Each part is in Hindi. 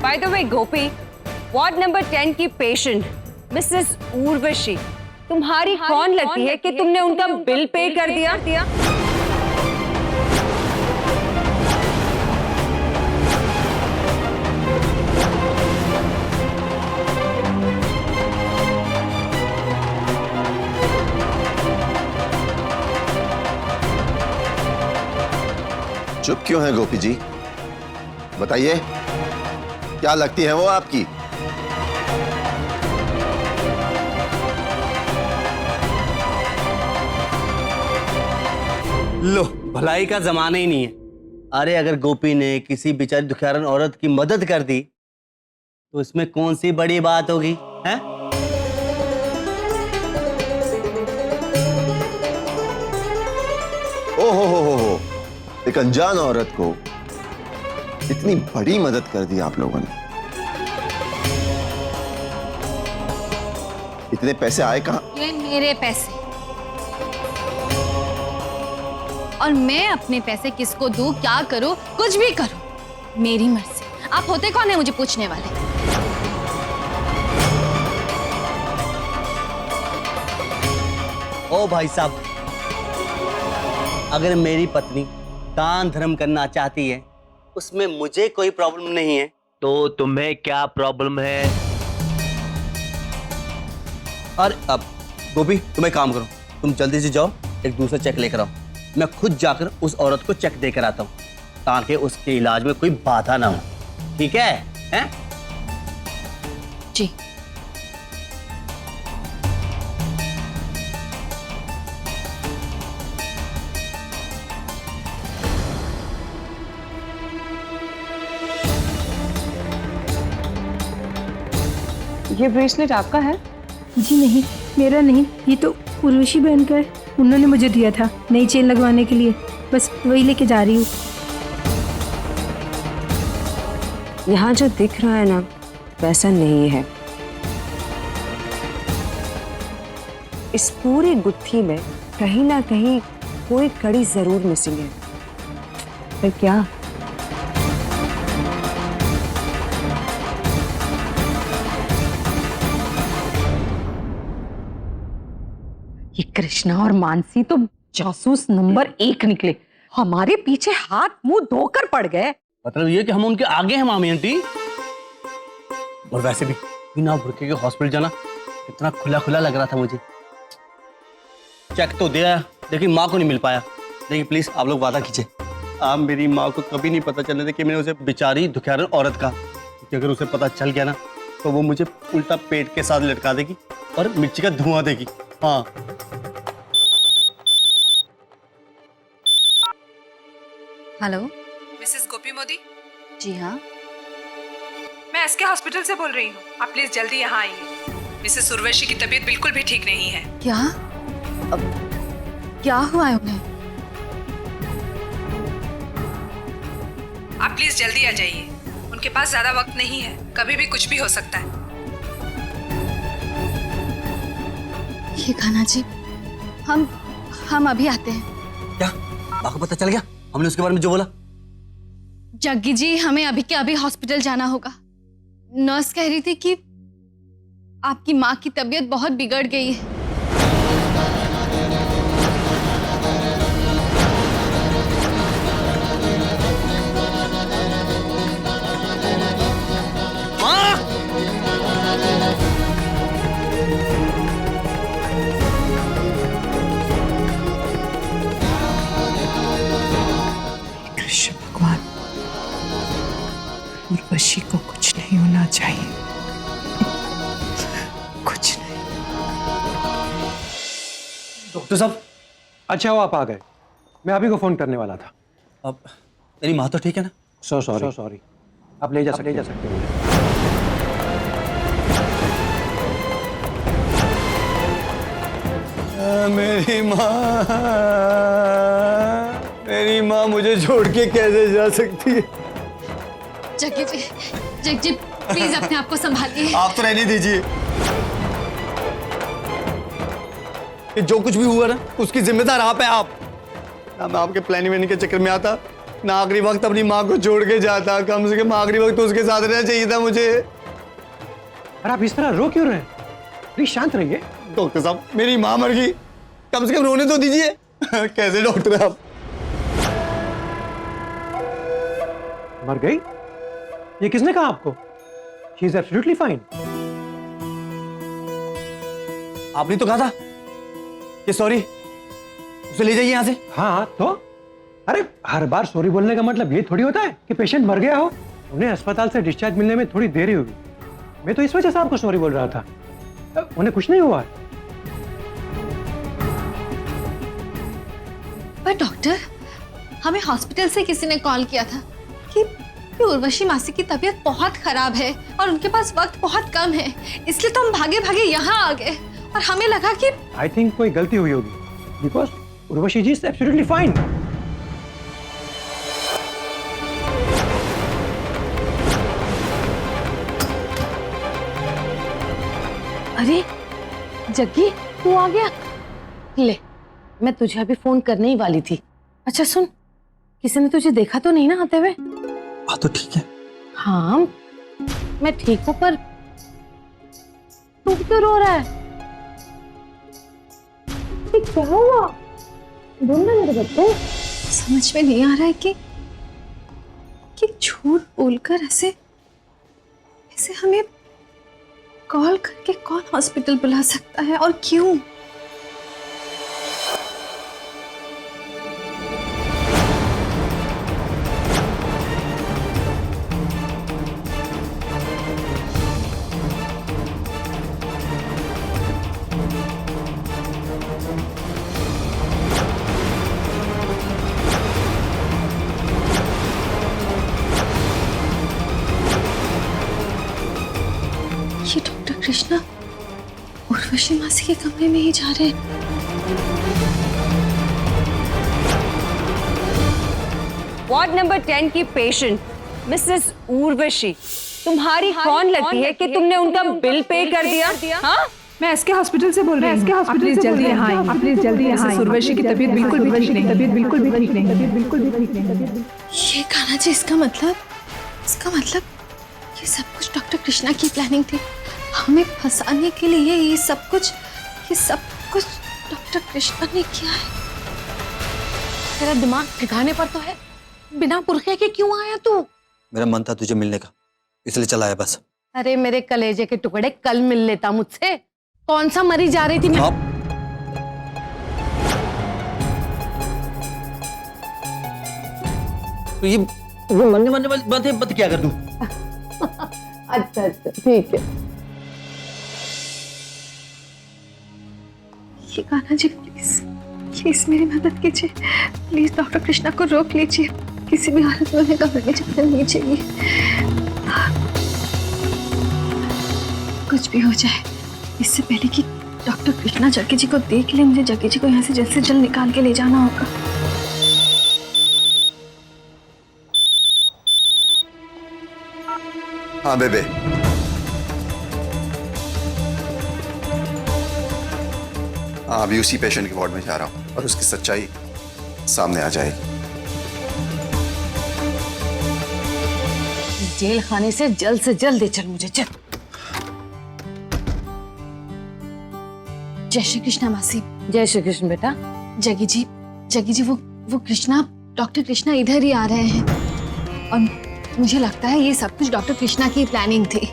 By the way Gopi, ward number 10 की पेशेंट मिसेस उर्वशी तुम्हारी कौन लगती है कि तुमने उनका बिल पे कर दिया? चुप क्यों है गोपी जी? बताइए, क्या लगती है वो आपकी? लो, भलाई का जमाना ही नहीं है। अरे अगर गोपी ने किसी बेचारी दुखियारन औरत की मदद कर दी तो इसमें कौन सी बड़ी बात होगी, हैं? ओ हो, एक अनजान औरत को इतनी बड़ी मदद कर दी आप लोगों ने। इतने पैसे आए कहां? ये मेरे पैसे, और मैं अपने पैसे किसको दूं, क्या करूं, कुछ भी करूं, मेरी मर्जी। आप होते कौन है मुझे पूछने वाले? ओ भाई साहब, अगर मेरी पत्नी दान धर्म करना चाहती है उसमें मुझे कोई प्रॉब्लम नहीं है। तो तुम्हें क्या प्रॉब्लम है? और अब गोपी, तुम एक काम करो, तुम जल्दी से जाओ एक दूसरा चेक लेकर आओ। मैं खुद जाकर उस औरत को चेक देकर आता हूँ ताकि उसके इलाज में कोई बाधा ना हो। ठीक है? हैं? जी। ये ब्रेसलेट आपका है? जी नहीं, मेरा नहीं, ये तो उर्वशी बहन का है। उन्होंने मुझे दिया था नई चेन लगवाने के लिए, बस वही लेके जा रही हूँ। यहाँ जो दिख रहा है ना, वैसा नहीं है। इस पूरी गुत्थी में कहीं ना कहीं कोई कड़ी जरूर मिसिंग है। फिर क्या? ये कृष्णा और मानसी तो जासूस नंबर 1 निकले। हमारे पीछे हाथ मुंह धोकर पड़ गए। मतलब ये कि हम उनके आगे हैं मामी आंटी। और वैसे भी बिना बुरके के हॉस्पिटल जाना कितना खुला खुला लग रहा था मुझे। चेक तो दिया लेकिन माँ को नहीं मिल पाया। देखिए प्लीज आप लोग वादा कीजिए, आप मेरी माँ को कभी नहीं पता चलने दे कि मैंने उसे बेचारी दुखियारन औरत का, क्योंकि अगर उसे पता चल गया ना तो वो मुझे उल्टा पेट के साथ लटका देगी और मिर्ची का धुआं देगी। हाँ। हेलो, मिसेस गोपी मोदी? जी हाँ। मैं एसके हॉस्पिटल से बोल रही हूँ। आप प्लीज जल्दी यहाँ आइए। मिसेस उर्वशी की तबीयत बिल्कुल भी ठीक नहीं है। क्या? अब क्या हुआ है उन्हें? आप प्लीज जल्दी आ जाइए। उनके पास ज्यादा वक्त नहीं है, कभी भी कुछ भी हो सकता है। ये खाना जी, हम अभी आते हैं। क्या आपको पता चल गया हमने उसके बारे में जो बोला? जग्गी जी, हमें अभी के अभी हॉस्पिटल जाना होगा। नर्स कह रही थी कि आपकी माँ की तबीयत बहुत बिगड़ गई है। कृष्ण भगवान, उर्वशी को कुछ नहीं होना चाहिए, कुछ नहीं। डॉक्टर साहब। अच्छा हो आप आ गए, मैं अभी को फोन करने वाला था। अब मेरी माँ तो ठीक है ना? सो सॉरी, आप ले जा सकते हैं। मेरी माँ मुझे छोड़ के कैसे जा सकती है? जग्गी जी प्लीज अपने आप को संभालिए। आप तो रहने दीजिए। कि जो कुछ भी हुआ ना उसकी जिम्मेदार आप है। आप ना मैं आपके प्लानिंग के चक्कर में आता ना आखिरी वक्त अपनी माँ को छोड़ के जाता, कम से कम आखिरी वक्त तो उसके साथ रहना चाहिए था मुझे। और आप इस तरह रो क्यों रहे हैं? प्लीज शांत रहिए। डॉक्टर साहब, मेरी माँ मर गई, कम से कम रोने तो दीजिए। कैसे डॉक्टर आप? मर गई? ये किसने कहा आपको? She is absolutely fine. आपने तो कहा था कि सॉरी, उसे ले जाइए यहाँ से। हाँ तो अरे हर बार सॉरी बोलने का मतलब ये थोड़ी होता है कि पेशेंट मर गया हो। उन्हें अस्पताल से डिस्चार्ज मिलने में थोड़ी देरी होगी। मैं तो इस वजह से आपको सॉरी बोल रहा था। उन्हें कुछ नहीं हुआ। पर डॉक्टर, हमें हॉस्पिटल से किसी ने कॉल किया था कि उर्वशी मासी की तबीयत बहुत खराब है और उनके पास वक्त बहुत कम है, इसलिए तो हम भागे भागे यहाँ आ गए और हमें लगा कि आई थिंक कोई गलती हुई होगी, because Urvashi ji is absolutely fine. अरे जग्गी, तू आ गया? ले, मैं तुझे अभी फोन करने ही वाली थी। अच्छा सुन, किसी ने तुझे देखा तो नहीं ना आते हुए? बात तो ठीक है। हाँ मैं ठीक हूँ, पर तू क्यों रो रहा है? क्या हुआ? बोलना मेरे बच्चे। समझ में नहीं आ रहा है कि झूठ बोलकर ऐसे हमें कॉल करके कौन हॉस्पिटल बुला सकता है और क्यों? ये डॉक्टर कृष्णा उर्वशी मासी के कमरे में ही जा रहे हैं। वार्ड नंबर 10 की पेशेंट मिसेस उर्वशी, तुम्हारी कौन लगती है कि तुमने उनका बिल पे कर दिया? हाँ, मैं एसके हॉस्पिटल से बोल रही हूँ। आप प्लीज जल्दी यहाँ आइए। प्लीज जल्दी यहाँ। उर्वशी की तबीयत बिल्कुल भी ठीक नहीं। तबीयत बिल्कुल भी ठीक नहीं। ये गाना जी, इसका मतलब ये सब कुछ डॉक्टर कृष्णा की प्लानिंग थी। हमें फंसाने के लिए ये सब कुछ डॉक्टर कृष्णा ने किया है। तेरा दिमाग ठिकाने पर तो है? बिना बुरखे के क्यों आया तू? मेरा मन था तुझे मिलने का, इसलिए चला आया बस। अरे मेरे कलेजे के टुकड़े, कल मिल लेता मुझसे। कौन सा मरी जा रही थी मैं? तो ये मरने वाली बात है, बत क्या कर दूं? अच्छा ठीक है। ये गाना जी, प्लीज मेरी मदद कीजिए। प्लीज डॉक्टर कृष्णा को रोक लीजिए। किसी भी हालत में उन्हें कमरे में जाना नहीं चाहिए। कुछ भी हो जाए, इससे पहले कि डॉक्टर कृष्णा जग्गी जी को देख ले, मुझे जग्गी जी को यहाँ से जल्द निकाल के ले जाना होगा। हाँ बेबे, हाँ अभी उसी पेशेंट के वार्ड में जा रहा हूँ और उसकी सच्चाई सामने आ जाएगी। जेल खाने से जल्द ले चल मुझे, चल। जय श्री कृष्णा मासी। जय श्री कृष्ण बेटा। जग्गी जी वो कृष्णा, डॉक्टर कृष्णा इधर ही आ रहे हैं और मुझे लगता है ये सब कुछ डॉक्टर कृष्णा की प्लानिंग थी।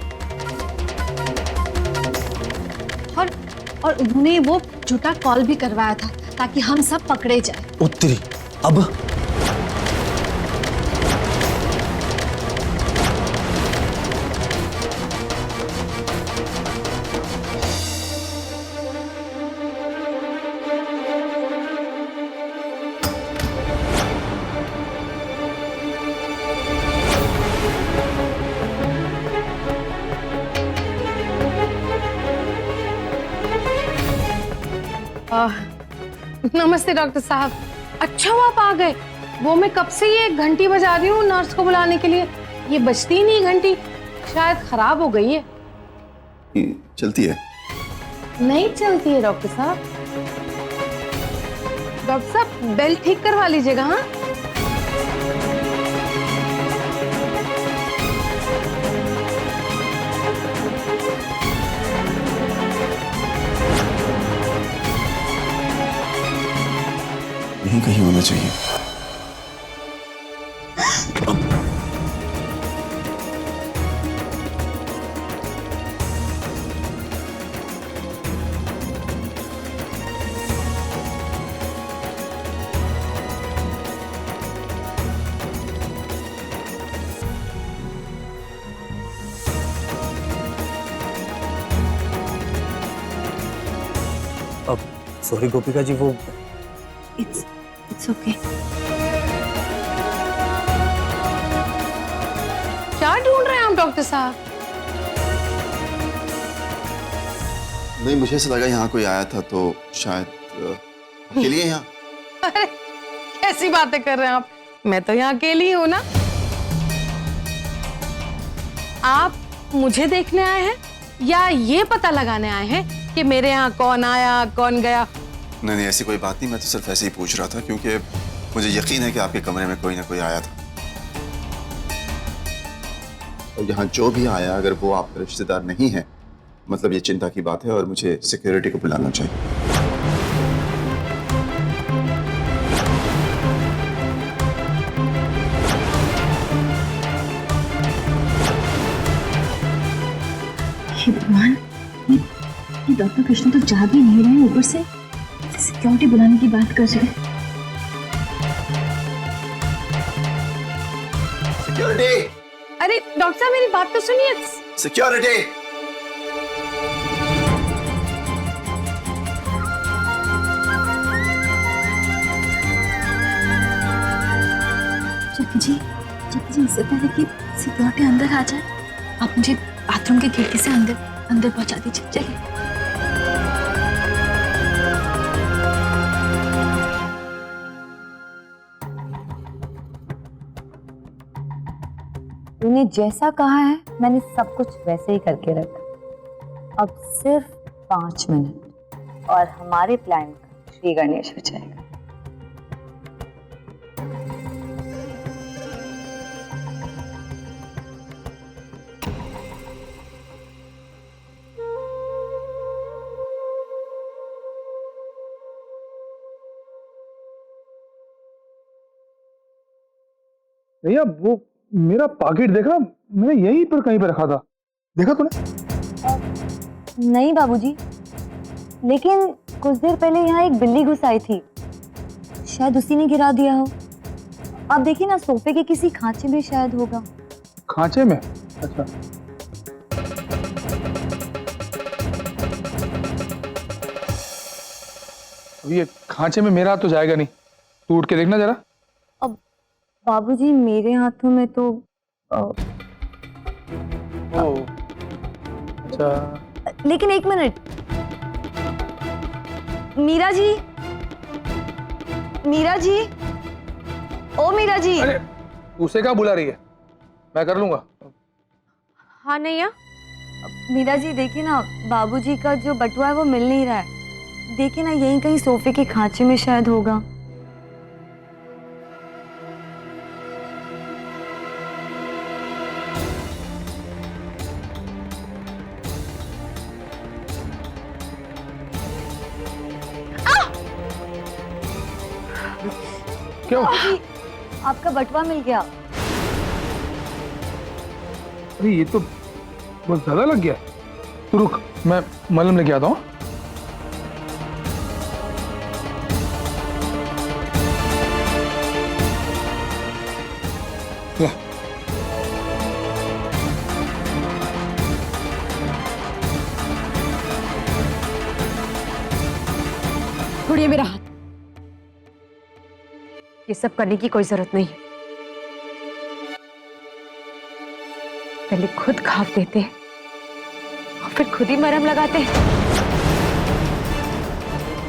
और उन्होंने वो झूठा कॉल भी करवाया था ताकि हम सब पकड़े जाए। उत्तरी अब नमस्ते डॉक्टर साहब। अच्छा हुआ आप आ गए। वो मैं कब से ये घंटी बजा रही हूँ नर्स को बुलाने के लिए, ये बजती ही नहीं घंटी, शायद खराब हो गई है। चलती है? नहीं चलती है डॉक्टर साहब। डॉक्टर साहब बेल ठीक करवा लीजिएगा। हाँ यहीं कहीं होना चाहिए। अब सॉरी गोपिका जी, वो इट्स ओके। क्या ढूंढ रहे हैं आप डॉक्टर साहब? नहीं, मुझे ऐसा लगा यहाँ कोई आया था तो शायद के लिए यहाँ। अरे कैसी बातें कर रहे हैं आप? मैं तो यहाँ अकेली हूँ ना। आप मुझे देखने आए हैं या ये पता लगाने आए हैं कि मेरे यहाँ कौन आया कौन गया? नहीं नहीं, ऐसी कोई बात नहीं, मैं तो सिर्फ ऐसे ही पूछ रहा था क्योंकि मुझे यकीन है कि आपके कमरे में कोई ना कोई आया था। और यहाँ जो भी आया, अगर वो आपका रिश्तेदार नहीं है, मतलब ये चिंता की बात है और मुझे सिक्योरिटी को बुलाना चाहिए। भगवान, ये डॉक्टर कृष्ण तो जा भी नहीं रहे, ऊपर से सिक्योरिटी बुलाने की बात कर रहे हैं। सिक्योरिटी! अरे डॉक्टर साहब मेरी बात तो सुनिए। सिक्योरिटी! जक्की जी, इससे पहले कि सिक्योरिटी अंदर आ जाए, आप मुझे बाथरूम की खिड़की से अंदर पहुंचा दीजिए। चलिए। तूने जैसा कहा है मैंने सब कुछ वैसे ही करके रखा। अब सिर्फ 5 मिनट और हमारे प्लान का श्री गणेश हो जाएगा। भैया वो मेरा पॉकेट देख रहा, मैंने यहीं पर कहीं पे रखा था, देखा तूने? नहीं बाबूजी, लेकिन कुछ देर पहले यहाँ एक बिल्ली घुस आई थी, शायद उसी ने गिरा दिया हो। आप देखिए ना, सोफे के किसी खांचे में शायद होगा। खांचे में? अच्छा। अब ये खांचे में मेरा हाथ तो जाएगा नहीं, तू उठ के देखना जरा। अब बाबूजी मेरे हाथों में तो अच्छा। लेकिन एक मिनट, मीरा जी, ओ मीरा जी। अरे उसे क्या बुला रही है, मैं कर लूंगा। हाँ नैया। मीरा जी देखिए ना, बाबूजी का जो बटुआ है वो मिल नहीं रहा है। देखिए ना, यहीं कहीं सोफे के खांचे में शायद होगा। क्यों? आपका बटुआ मिल गया। अरे ये तो बहुत ज्यादा लग गया। तू रुक, मैं मलहम लेके आता हूँ। छोड़िए मेरा हाथ। ये सब करने की कोई जरूरत नहीं है। पहले खुद घाव देते और फिर खुद ही मरहम लगाते।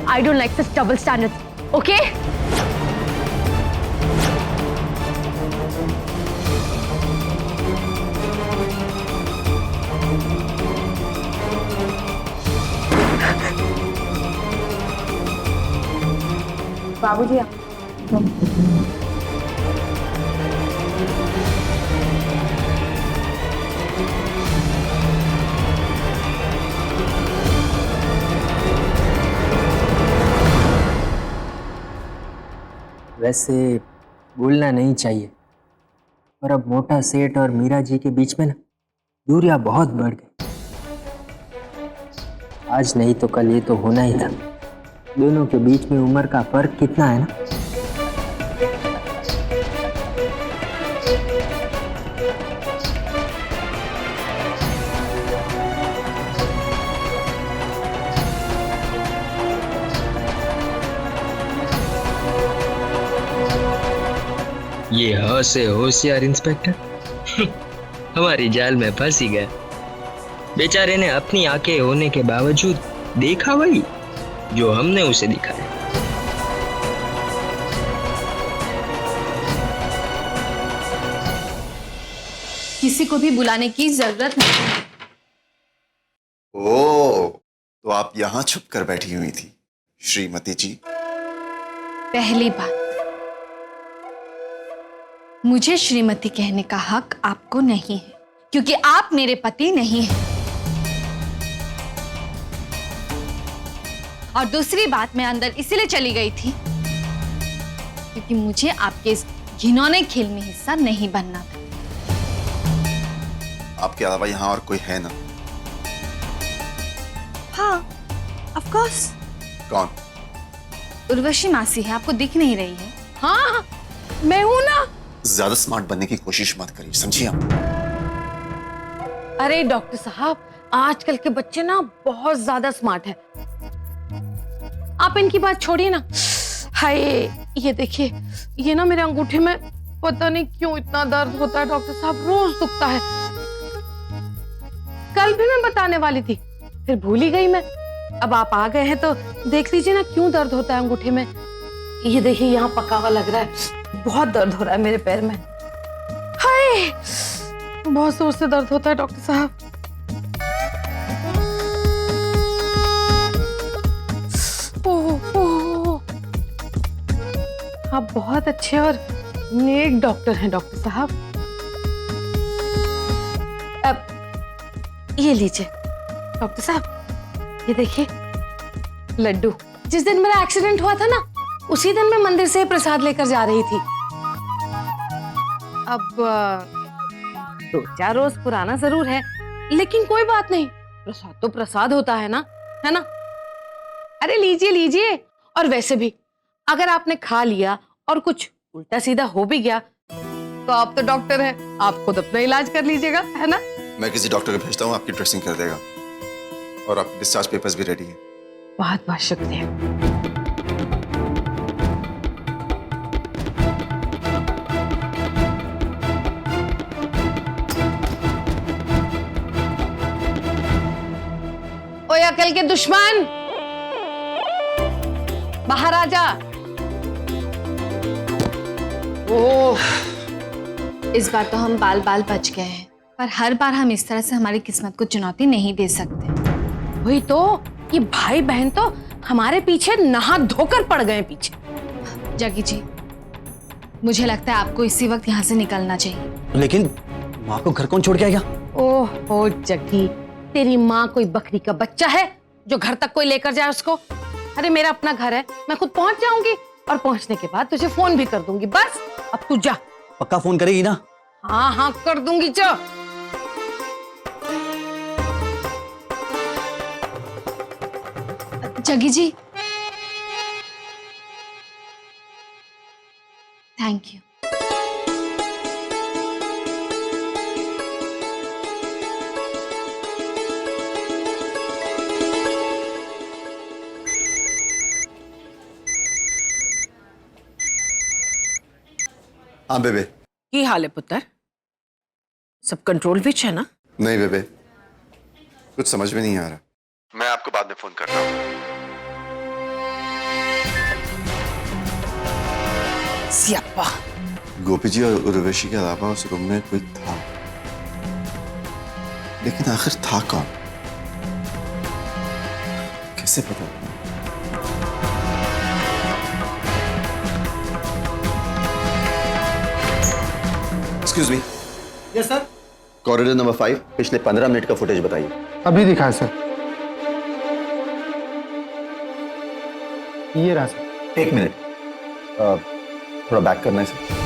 I don't like this double standard, okay? बाबूजी वैसे बोलना नहीं चाहिए, पर अब मोटा सेठ और मीरा जी के बीच में ना दूरियां बहुत बढ़ गई। आज नहीं तो कल ये तो होना ही था। दोनों के बीच में उम्र का फर्क कितना है ना। ये हो से होशियार इंस्पेक्टर हमारी जाल में फंस ही गया। बेचारे ने अपनी आंखें होने के बावजूद देखा वही जो हमने उसे दिखाया। किसी को भी बुलाने की जरूरत नहीं। ओ, तो आप यहाँ छुप कर बैठी हुई थी श्रीमती जी। पहली बात, मुझे श्रीमती कहने का हक आपको नहीं है, क्योंकि आप मेरे पति नहीं हैं। और दूसरी बात, मैं अंदर इसलिए चली गई थी क्योंकि मुझे आपके इस घिनौने खेल में हिस्सा नहीं बनना था। आपके अलावा यहाँ और कोई है ना? हाँ, ऑफ कोर्स। कौन? उर्वशी मासी है, आपको दिख नहीं रही है? हाँ, मैं हूं ना। ज्यादा स्मार्ट बनने की कोशिश मत करिए, समझिए आप। अरे डॉक्टर साहब, आजकल के बच्चे ना बहुत ज्यादा स्मार्ट हैं। आप इनकी बात छोड़िए ना। हाय, ये देखिए, ये ना मेरे अंगूठे में पता नहीं क्यों इतना दर्द होता है डॉक्टर साहब, रोज दुखता है। कल भी मैं बताने वाली थी, फिर भूल ही गई मैं। अब आप आ गए हैं तो देख लीजिए ना क्यों दर्द होता है अंगूठे में। ये देखिए, यहाँ पका हुआ लग रहा है, बहुत दर्द हो रहा है मेरे पैर में। हाय, बहुत जोर से दर्द होता है डॉक्टर साहब। आप बहुत अच्छे और नेक डॉक्टर हैं डॉक्टर साहब। अब ये लीजिए डॉक्टर साहब, ये देखिए लड्डू। जिस दिन मेरा एक्सीडेंट हुआ था ना, उसी दिन मैं मंदिर से प्रसाद लेकर जा रही थी। अब 2-4 रोज पुराना जरूर है, लेकिन कोई बात नहीं, प्रसाद तो प्रसाद होता है ना, है ना? अरे लीजिए लीजिए। और वैसे भी अगर आपने खा लिया और कुछ उल्टा सीधा हो भी गया तो आप तो डॉक्टर हैं, आप खुद अपना इलाज कर लीजिएगा, है ना? मैं किसी डॉक्टर को भेजता हूँ, आपकी ड्रेसिंग कर देगा और आपके डिस्चार्ज पेपर्स भी रेडी है। बहुत बहुत शुक्रिया। ओए अकल के दुश्मन, बाहर आ जा। ओह, इस बार तो हम बाल बाल बच गए हैं, पर हर बार हम इस तरह से हमारी किस्मत को चुनौती नहीं दे सकते। वही तो, ये भाई बहन तो हमारे पीछे नहा धोकर पड़ गए पीछे। जगी जी, मुझे लगता है आपको इसी वक्त यहाँ से निकलना चाहिए। लेकिन माँ को घर कौन छोड़ के आएगा? ओह जग्गी, तेरी माँ कोई बकरी का बच्चा है जो घर तक कोई लेकर जाए उसको? अरे मेरा अपना घर है, मैं खुद पहुंच जाऊंगी और पहुंचने के बाद तुझे फोन भी कर दूंगी। बस अब तू जा। पक्का फोन करेगी ना? हाँ हाँ कर दूंगी। जा। जगी जी, थैंक यू। हाँ बेबे। की हाल है पुत्र? सब कंट्रोल विच है ना? नहीं बेबे, कुछ समझ में नहीं आ रहा। मैं आपको बाद में फोन कर रहा हूँ। सियाप्पा। गोपी जी और उर्वशी के अलावा उस रूम में कोई था, लेकिन आखिर था कौन? कैसे पता? Excuse me. Yes sir. Corridor number 5, पिछले 15 मिनट का फुटेज बताइए। अभी दिखा है सर। ये रहा सर। एक मिनट। थोड़ा बैक करना है सर।